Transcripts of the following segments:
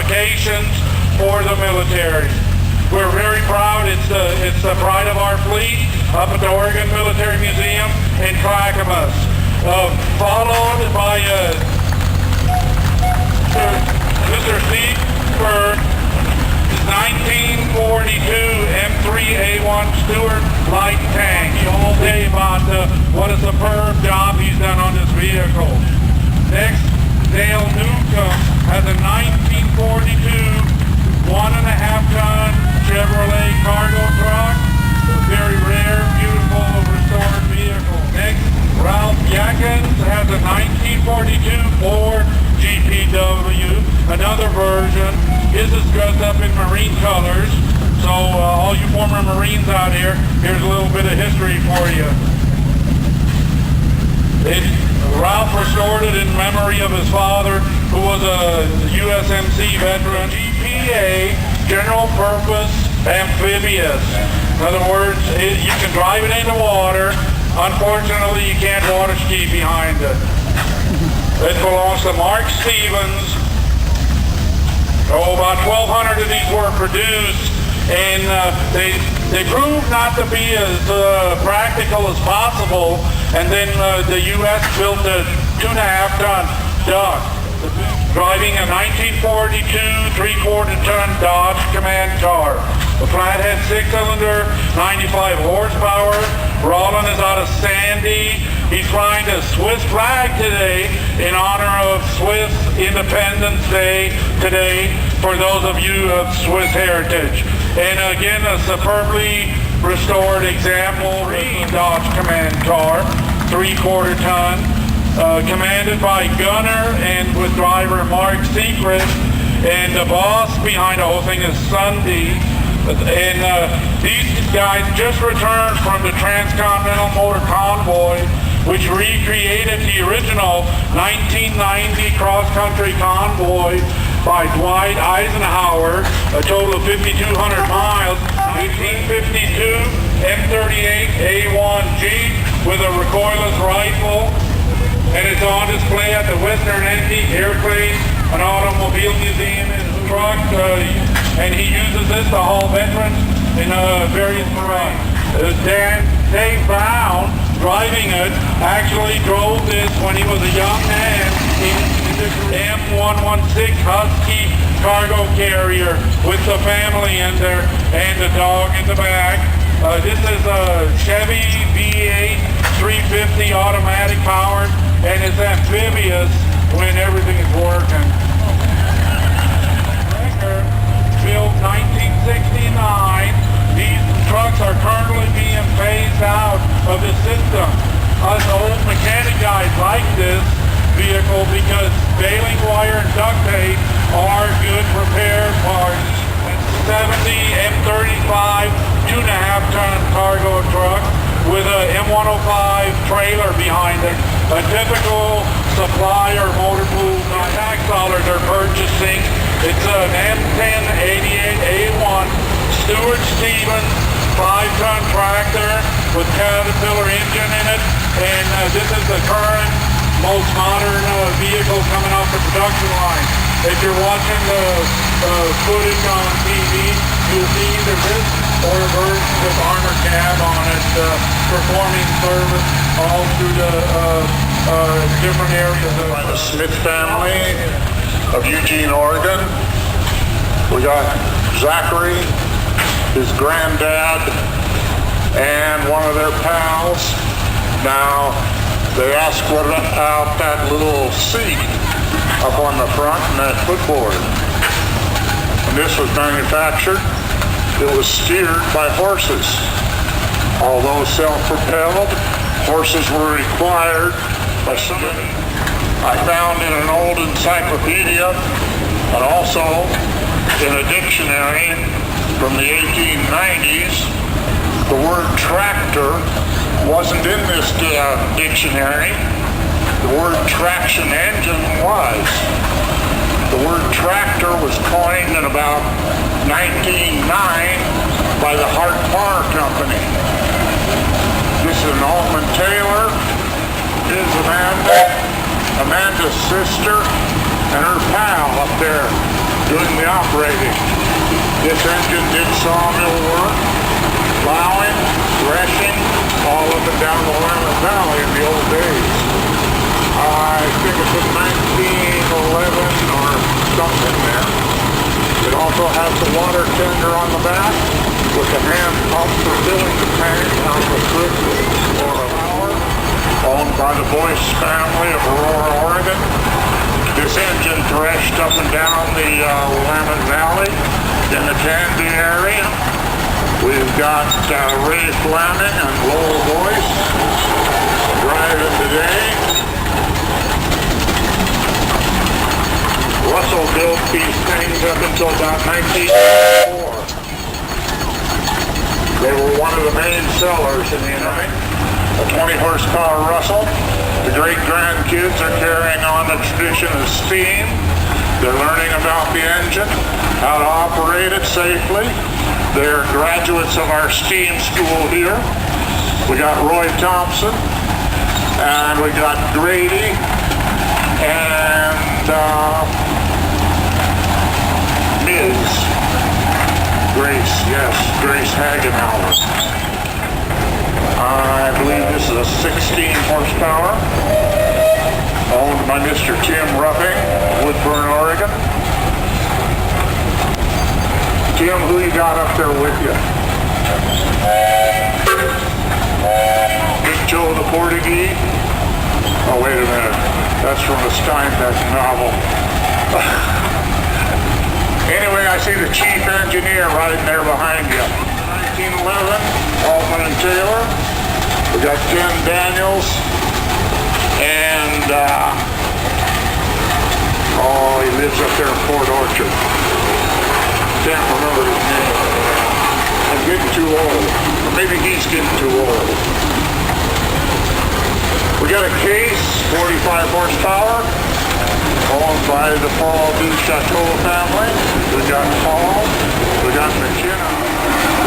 modifications for the military. We're very proud. It's the pride of our fleet up at the Oregon Military Museum in Clackamas. Followed by Mr. Steve for 1942 M3A1 Stewart light tank. All day about what a superb job he's done on this vehicle. Next, Dale Newcomb has a 1942 1.5-ton Chevrolet cargo truck. A very rare, beautiful, restored vehicle. Next, Ralph Yakins has a 1942 Ford GPW, another version. His is dressed up in Marine colors. So all you former Marines out here, here's a little bit of history for you. Ralph restored it in memory of his father, who was a USMC veteran. GPA, general purpose amphibious. In other words, you can drive it into water. Unfortunately, you can't water ski behind it. It belongs to Mark Stevens. About 1,200 of these were produced, and they proved not to be as practical as possible. And then the U.S. built a 2.5-ton duck, driving a 1942 3/4-ton Dodge Command car. The flathead 6-cylinder, 95 horsepower. Roland is out of Sandy. He's flying the Swiss flag today in honor of Swiss Independence Day today for those of you of Swiss heritage. And again, a superbly restored example, Dodge Command car, 3/4-ton, commanded by gunner and with driver Mark Secret, and the boss behind the whole thing is Sunday. And these guys just returned from the Transcontinental Motor Convoy, which recreated the original 1990 cross-country convoy by Dwight Eisenhower, a total of 5,200 miles. 1852 M38 A1 Jeep with a recoilless rifle, and it's on display at the Western Antique Airplane and Automobile Museum in truck, and he uses this to haul veterans in various parades. Dave Brown, driving it, actually drove this when he was a young man in the M116 Husky cargo carrier with the family in there and the dog in the back. This is a Chevy V8 350 automatic powered, and it's amphibious when everything is working. Built 1969. These trucks are currently being phased out of the system. Us old mechanic guys like this vehicle because baling wire and duct tape are good repair parts. 70 M35 2.5-ton cargo truck with a M105 trailer behind it. A typical supplier motor pool tax dollars are purchasing. It's an M1088A1 Stewart Stevens 5-ton tractor with Caterpillar engine in it, and this is the current most modern vehicle coming off the production line. If you're watching the footage on TV, you'll see either this or a version with armored cab on it, performing service all through the different areas of by the Smith family of Eugene, Oregon. We got Zachary, his granddad, and one of their pals. Now, they asked what about that little seat up on the front and that footboard. When this was manufactured, it was steered by horses. Although self-propelled, horses were required by somebody. I found in an old encyclopedia and also in a dictionary from the 1890s, the word tractor wasn't in this dictionary. The word traction engine was. The word tractor was coined in about 1909 by the Hart Bar Company. This is an Altman Taylor. This is Amanda's sister and her pal up there doing the operating. This engine did sawmill work, plowing, threshing, all up and down the Willamette Valley in the old days. I think it's in 1911 or something there. It also has the water tender on the back with the hand pump for filling the tank out of a good for an hour, owned by the Boyce family of Aurora, Oregon. This engine threshed up and down the Willamette Valley in the Canby area. We've got Ray Fleming and Lowell Boyce driving today. Russell built these things up until about 1984. They were one of the main sellers in the United States. A 20 horsepower Russell. The great-grandkids are carrying on the tradition of steam. They're learning about the engine, how to operate it safely. They're graduates of our steam school here. We got Roy Thompson, and we got Grady, and Ms. Grace, yes, Grace Hagenauer. I believe this is a 16 horsepower, owned by Mr. Tim Rupping, Woodburn, Oregon. Tim, who you got up there with you? Big Joe the Portuguese? Oh, wait a minute. That's from a Steinbeck novel. Anyway, I see the chief engineer right there behind you. 1911, Altman and Taylor. We got Ken Daniels. And, he lives up there in Port Orchard. Can't remember his name. I'm getting too old. Or maybe he's getting too old. We got a Case, 45 horsepower, owned by the Paul Du Chateau family. We got Paul. We got McKenna.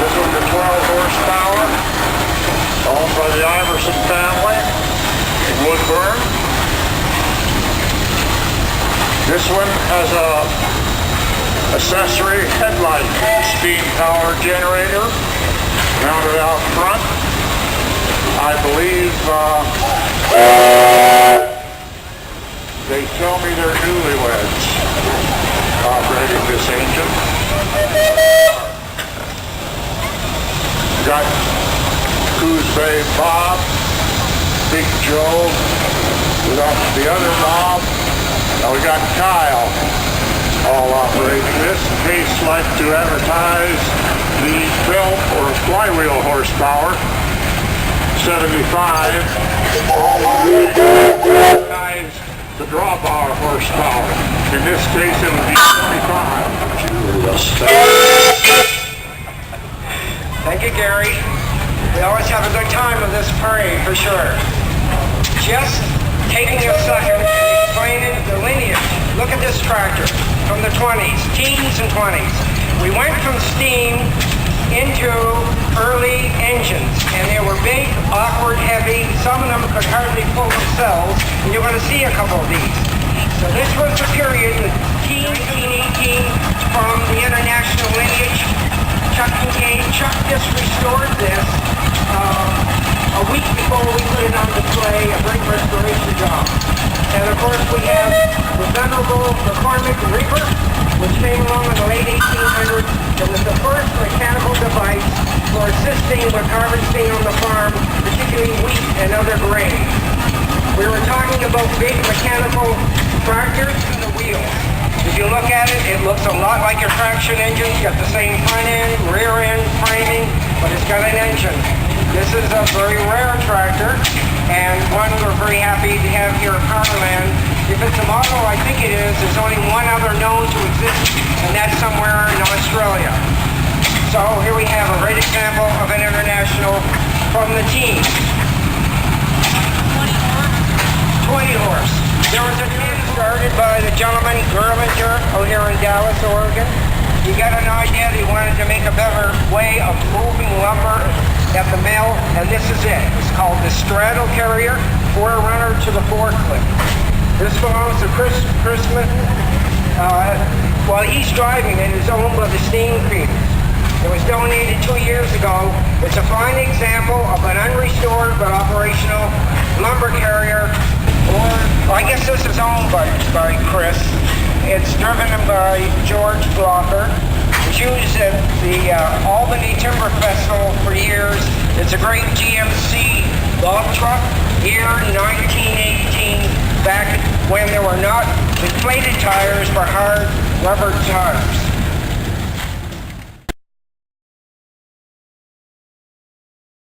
This one's a 12 horsepower, owned by the Iverson family in Woodburn. This one has a accessory headlight steam power generator mounted out front. I believe they tell me they're newlyweds operating this engine. Got Coos Bay Bob, Big Joe, we got the other Bob, now we got Kyle all operating this. In case like to advertise the belt or flywheel horsepower, 75. Advertise the drawbar horsepower. In this case, it would be 25. Thank you, Gary. We always have a good time with this parade, for sure. Just taking a second and explaining the lineage. Look at this tractor from the 20s, teens and 20s. We went from steam into early engines, and they were big, awkward, heavy. Some of them could hardly pull themselves, and you're going to see a couple of these. So this was the period, the teeny from the international lineage. Chuck just restored this a week before we put it on display, a great restoration job. And of course we have the venerable McCormick Reaper, which came along in the late 1800s. It was the first mechanical device for assisting with harvesting on the farm, particularly wheat and other grains. We were talking about big mechanical tractors and the wheels. If you look at it, it looks a lot like your traction engine. It's got the same front end, rear end, framing, but it's got an engine. This is a very rare tractor, and one we're very happy to have here at Powerland. If it's a model, I think it is, there's only one other known to exist, and that's somewhere in Australia. So here we have a great example of an international from the team. 20 horse. There was a team started by the gentleman Gerlinger out here in Dallas, Oregon. He got an idea that he wanted to make a better way of moving lumber at the mill, and this is it. It's called the straddle carrier, forerunner to the forklift. This belongs to Chris Chrisman while he's driving it is owned by the steam cleaners. It was donated 2 years ago. It's a fine example of an unrestored but operational lumber carrier, or I guess this is owned by Chris. It's driven by George Blocker. It's used at the Albany Timber Festival for years. It's a great GMC log truck, year 1918, back when there were not inflated tires but hard rubber tires.